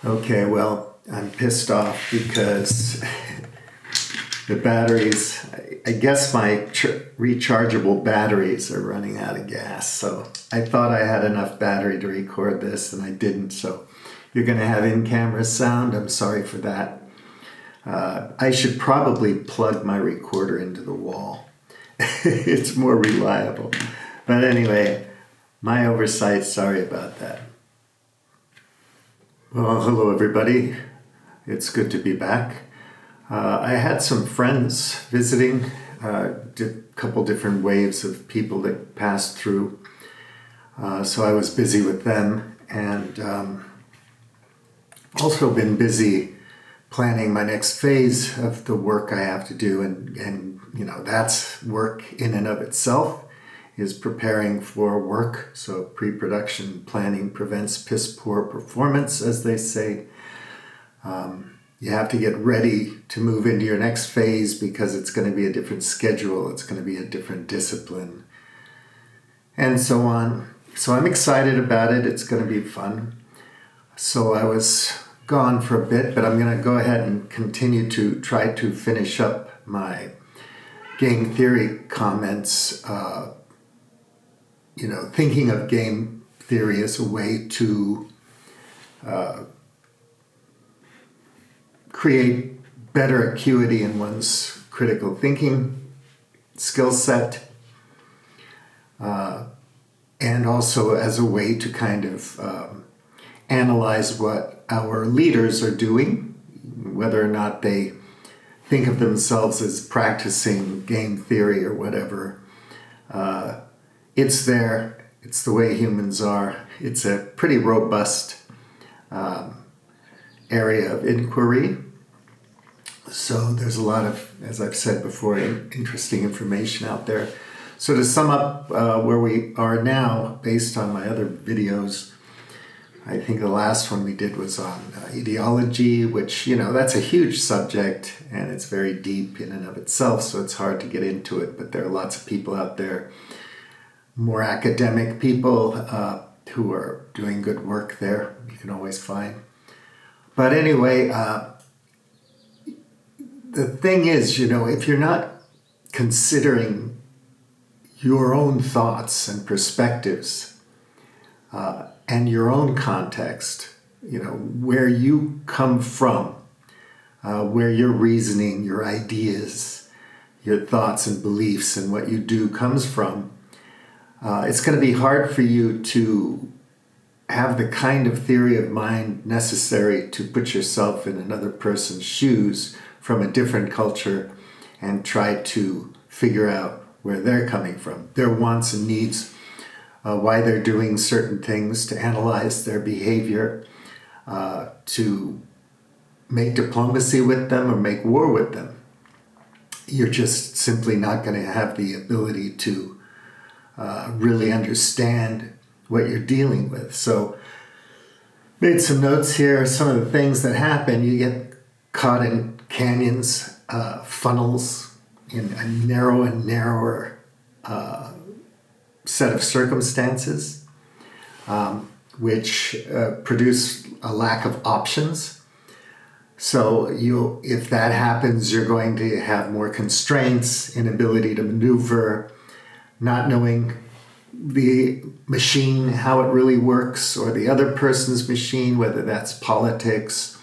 Okay, well, I'm pissed off because the batteries, I guess my rechargeable batteries are running out of gas. So I thought I had enough battery to record this and I didn't. So you're going to have in-camera sound. I'm sorry for that. I should probably plug my recorder into the wall. It's more reliable. But anyway, my oversight, sorry about that. Well, hello everybody. It's good to be back. I had some friends visiting, a couple different waves of people that passed through. So I was busy with them and also been busy planning my next phase of the work I have to do. And you know, that's work in and of itself, is preparing for work. So pre-production planning prevents piss poor performance, as they say. You have to get ready to move into your next phase because it's going to be a different schedule, it's going to be a different discipline, and so on. So I'm excited about it. It's going to be fun. So I was gone for a bit, but I'm going to go ahead and continue to try to finish up my game theory comments, thinking of game theory as a way to create better acuity in one's critical thinking skill set, and also as a way to kind of analyze what our leaders are doing, whether or not they think of themselves as practicing game theory or whatever. It's there. It's the way humans are. It's a pretty robust area of inquiry. So there's a lot of, as I've said before, interesting information out there. So to sum up where we are now, based on my other videos, I think the last one we did was on ideology, which, that's a huge subject and it's very deep in and of itself, so it's hard to get into it. But there are lots of people out there, more academic people who are doing good work there. You can always find. But anyway, the thing is, if you're not considering your own thoughts and perspectives and your own context, where you come from, where your reasoning, your ideas, your thoughts and beliefs and what you do comes from, it's going to be hard for you to have the kind of theory of mind necessary to put yourself in another person's shoes from a different culture and try to figure out where they're coming from, their wants and needs, why they're doing certain things, to analyze their behavior, to make diplomacy with them or make war with them. You're just simply not going to have the ability to really understand what you're dealing with. So made some notes here. Some of the things that happen: you get caught in canyons, funnels, in a narrow and narrower set of circumstances, which produce a lack of options. So if that happens, you're going to have more constraints, inability to maneuver, not knowing the machine, how it really works, or the other person's machine, whether that's politics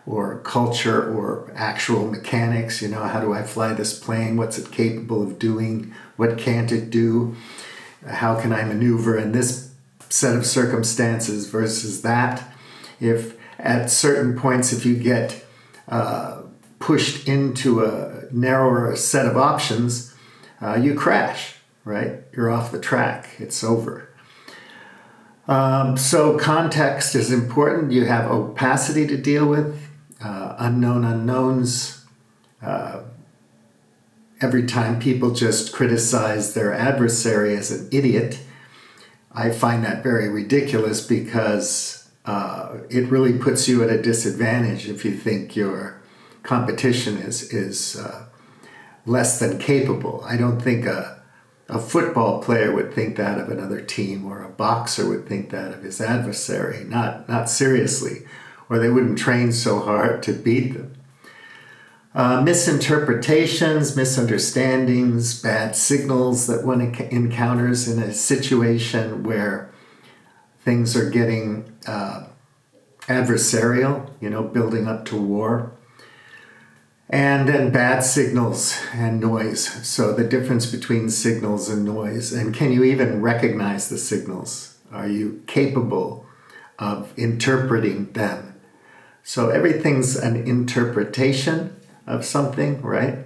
or culture or actual mechanics. How do I fly this plane? What's it capable of doing? What can't it do? How can I maneuver in this set of circumstances versus that? If at certain points, if you get pushed into a narrower set of options, you crash, right? You're off the track. It's over. So context is important. You have opacity to deal with, unknown unknowns. Every time people just criticize their adversary as an idiot, I find that very ridiculous, because it really puts you at a disadvantage if you think your competition is less than capable. I don't think a football player would think that of another team, or a boxer would think that of his adversary. Not seriously. or they wouldn't train so hard to beat them. Misinterpretations, misunderstandings, bad signals that one encounters in a situation where things are getting adversarial, building up to war. And then bad signals and noise. So the difference between signals and noise. And can you even recognize the signals? Are you capable of interpreting them? So everything's an interpretation of something, right?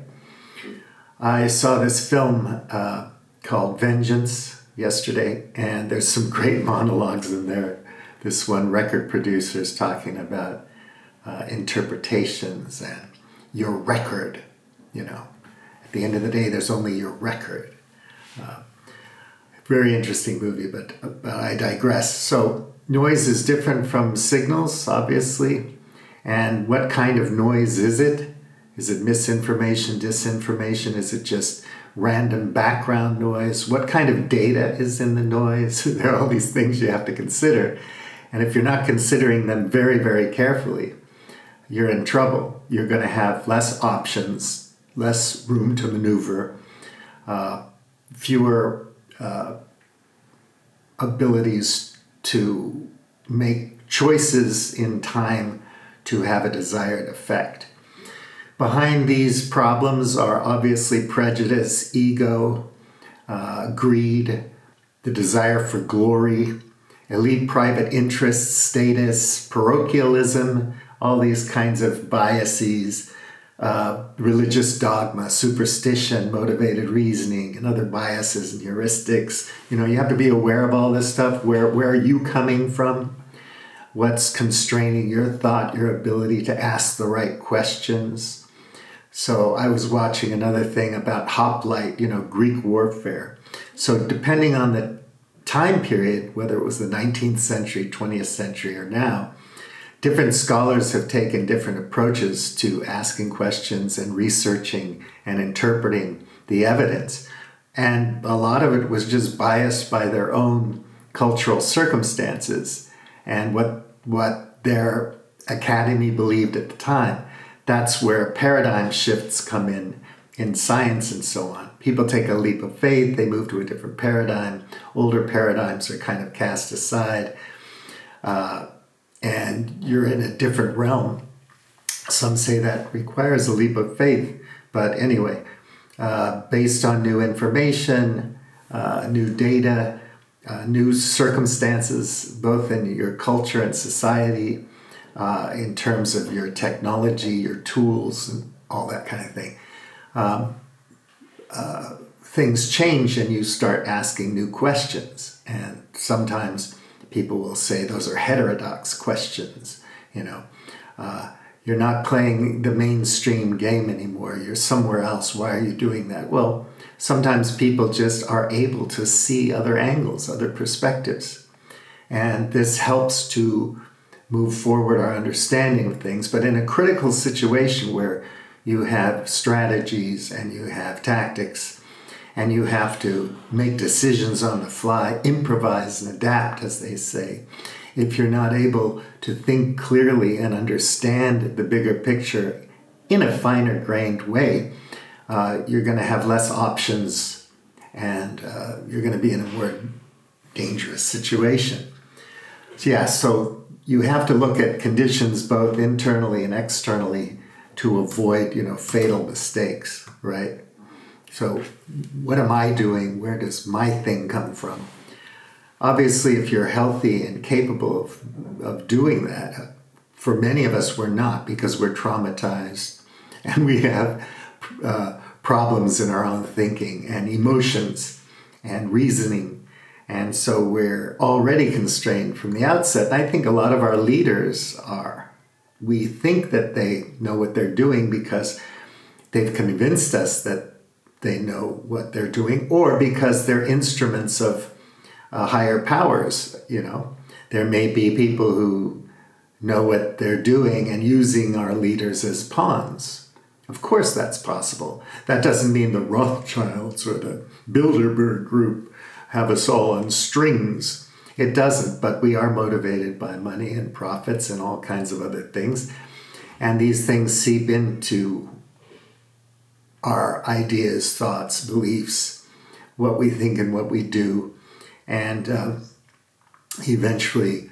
I saw this film called Vengeance yesterday, and there's some great monologues in there. This one record producer is talking about interpretations and your record, At the end of the day, there's only your record. Very interesting movie, but I digress. So noise is different from signals, obviously. And what kind of noise is it? Is it misinformation, disinformation? Is it just random background noise? What kind of data is in the noise? There are all these things you have to consider. And if you're not considering them very, very carefully, you're in trouble. You're going to have less options, less room to maneuver, fewer abilities to make choices in time to have a desired effect. Behind these problems are obviously prejudice, ego, greed, the desire for glory, elite private interests, status, parochialism, all these kinds of biases, religious dogma, superstition, motivated reasoning, and other biases and heuristics. You have to be aware of all this stuff. Where are you coming from? What's constraining your thought, your ability to ask the right questions? So I was watching another thing about hoplite, Greek warfare. So depending on the time period, whether it was the 19th century, 20th century, or now, different scholars have taken different approaches to asking questions and researching and interpreting the evidence. And a lot of it was just biased by their own cultural circumstances and what their academy believed at the time. That's where paradigm shifts come in science and so on. People take a leap of faith, they move to a different paradigm. Older paradigms are kind of cast aside, and you're in a different realm. Some say that requires a leap of faith, but anyway, based on new information, new data, new circumstances, both in your culture and society, in terms of your technology, your tools, and all that kind of thing. Things change and you start asking new questions. And sometimes people will say those are heterodox questions. You're not playing the mainstream game anymore. You're somewhere else. Why are you doing that? Well, sometimes people just are able to see other angles, other perspectives. And this helps to move forward our understanding of things. But in a critical situation where you have strategies and you have tactics and you have to make decisions on the fly, improvise and adapt, as they say, if you're not able to think clearly and understand the bigger picture in a finer grained way, you're going to have less options and you're going to be in a more dangerous situation. So you have to look at conditions both internally and externally to avoid, fatal mistakes, right? So what am I doing? Where does my thing come from? Obviously, if you're healthy and capable of doing that, for many of us, we're not, because we're traumatized and we have problems in our own thinking and emotions and reasoning. And so we're already constrained from the outset. And I think a lot of our leaders are. We think that they know what they're doing because they've convinced us that they know what they're doing, or because they're instruments of higher powers. There may be people who know what they're doing and using our leaders as pawns. Of course that's possible. That doesn't mean the Rothschilds or the Bilderberg group have us all on strings. It doesn't, but we are motivated by money and profits and all kinds of other things. And these things seep into our ideas, thoughts, beliefs, what we think and what we do. And eventually,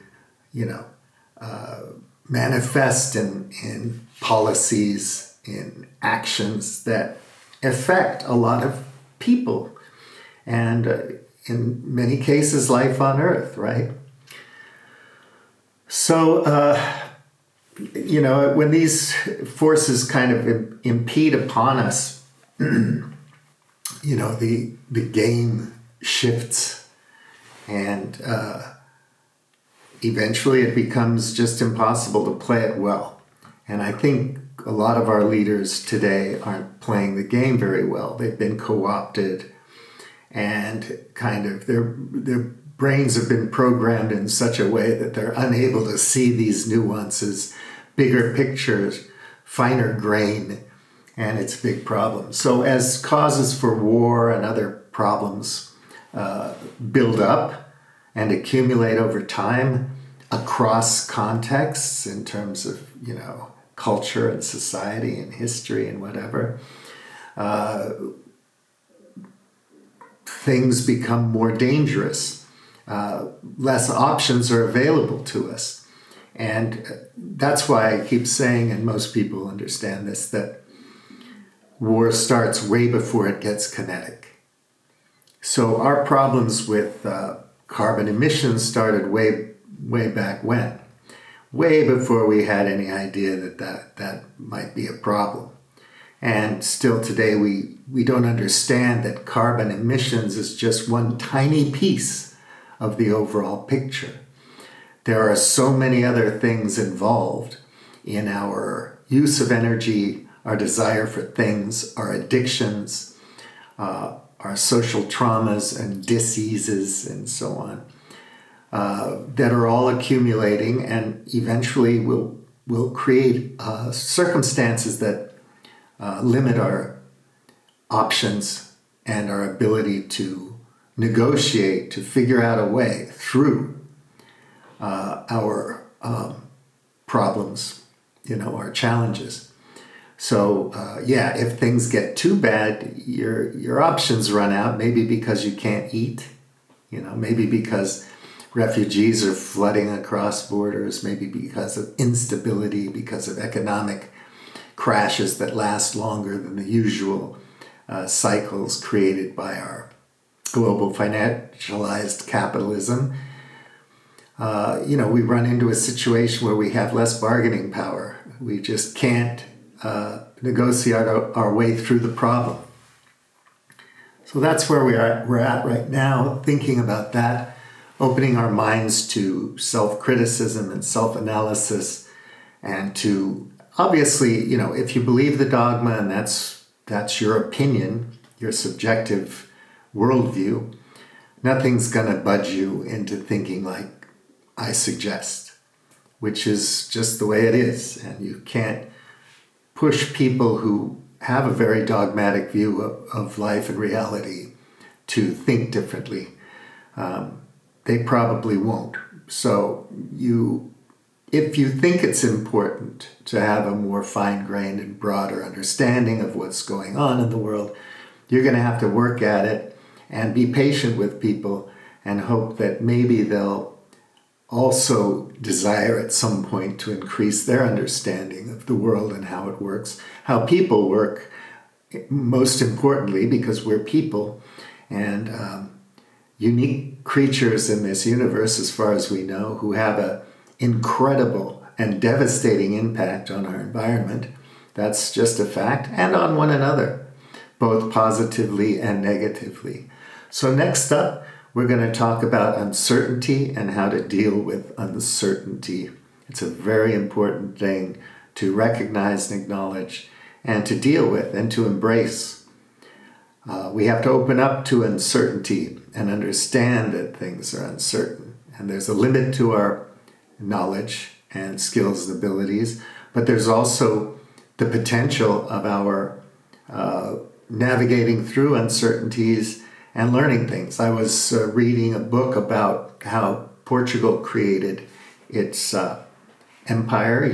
manifest in policies, in actions that affect a lot of people. And in many cases, life on Earth, right? So, when these forces kind of impede upon us, the game shifts, and eventually it becomes just impossible to play it well. And I think a lot of our leaders today aren't playing the game very well. They've been co-opted, and kind of their brains have been programmed in such a way that they're unable to see these nuances, bigger pictures, finer grain, and it's a big problem. So as causes for war and other problems build up and accumulate over time across contexts in terms of, culture and society and history and whatever, things become more dangerous. Less options are available to us. And that's why I keep saying, and most people understand this, that war starts way before it gets kinetic. So our problems with carbon emissions started way back when, way before we had any idea that might be a problem. And still today we don't understand that carbon emissions is just one tiny piece of the overall picture. There are so many other things involved in our use of energy, our desire for things, our addictions, our social traumas and diseases and so on, that are all accumulating and eventually will create circumstances that limit our options and our ability to negotiate, to figure out a way through our problems, our challenges. So if things get too bad, your options run out, maybe because you can't eat, maybe because refugees are flooding across borders, maybe because of instability, because of economic crashes that last longer than the usual cycles created by our global financialized capitalism. We run into a situation where we have less bargaining power. We just can't negotiate our way through the problem. So that's where we're at right now, thinking about that, opening our minds to self-criticism and self-analysis, and to, obviously, if you believe the dogma and that's your opinion, your subjective worldview, nothing's going to budge you into thinking like I suggest, which is just the way it is. And you can't push people who have a very dogmatic view of life and reality to think differently. They probably won't. So if you think it's important to have a more fine-grained and broader understanding of what's going on in the world, you're going to have to work at it and be patient with people and hope that maybe they'll also desire at some point to increase their understanding of the world and how it works, how people work, most importantly, because we're people and unique creatures in this universe, as far as we know, who have an incredible and devastating impact on our environment. That's just a fact, and on one another, both positively and negatively. So next up, we're going to talk about uncertainty and how to deal with uncertainty. It's a very important thing to recognize and acknowledge and to deal with and to embrace. We have to open up to uncertainty and understand that things are uncertain. And there's a limit to our knowledge and skills and abilities, but there's also the potential of our navigating through uncertainties and learning things. I was reading a book about how Portugal created its empire,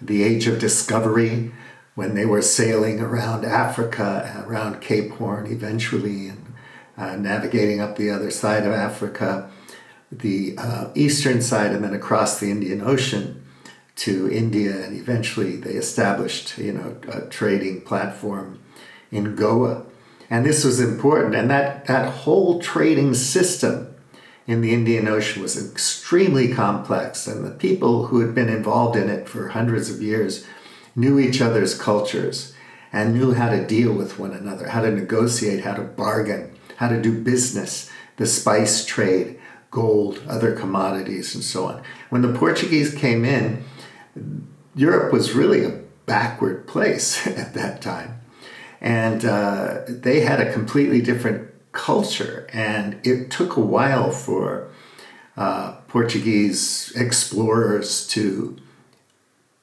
the Age of Discovery, when they were sailing around Africa, around Cape Horn eventually, and navigating up the other side of Africa, the eastern side, and then across the Indian Ocean to India, and eventually they established, a trading platform in Goa. And this was important, and that whole trading system in the Indian Ocean was extremely complex, and the people who had been involved in it for hundreds of years knew each other's cultures and knew how to deal with one another, how to negotiate, how to bargain, how to do business, the spice trade, gold, other commodities, and so on. When the Portuguese came in, Europe was really a backward place at that time. And they had a completely different culture, and it took a while for Portuguese explorers to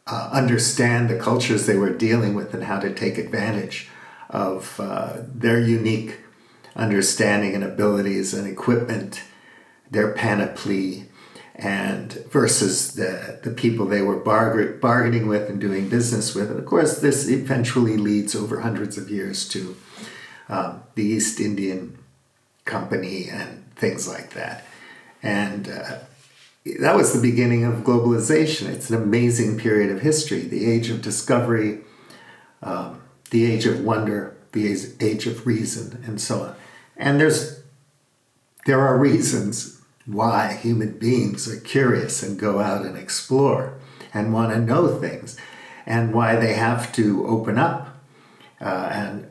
understand the cultures they were dealing with and how to take advantage of their unique understanding and abilities and equipment, their panoply, and versus the people they were bargaining with and doing business with. And of course, this eventually leads over hundreds of years to the East Indian Company and things like that. And that was the beginning of globalization. It's an amazing period of history, the age of discovery, the age of wonder, the age of reason, and so on. And there are reasons why human beings are curious and go out and explore and want to know things, and why they have to open up, and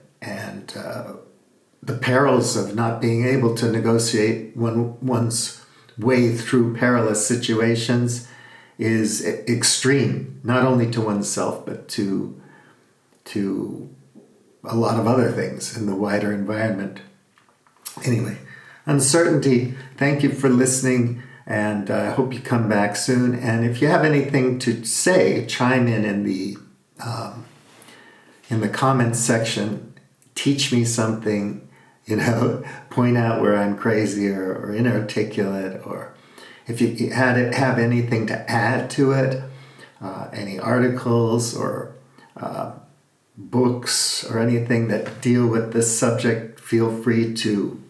the perils of not being able to negotiate one's way through perilous situations is extreme, not only to oneself, but to a lot of other things in the wider environment. Anyway, uncertainty. Thank you for listening, and I hope you come back soon. And if you have anything to say, chime in the comments section. Teach me something. Point out where I'm crazy or inarticulate, or if you have anything to add to it, any articles or books or anything that deal with this subject, feel free to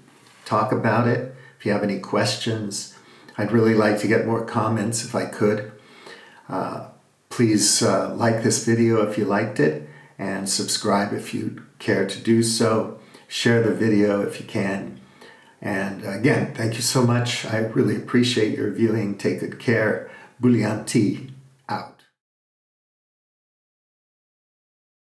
talk about it. If you have any questions, I'd really like to get more comments if I could. Please like this video if you liked it, and subscribe if you care to do so. Share the video if you can. And again, thank you so much. I really appreciate your viewing. Take good care. Bulianti.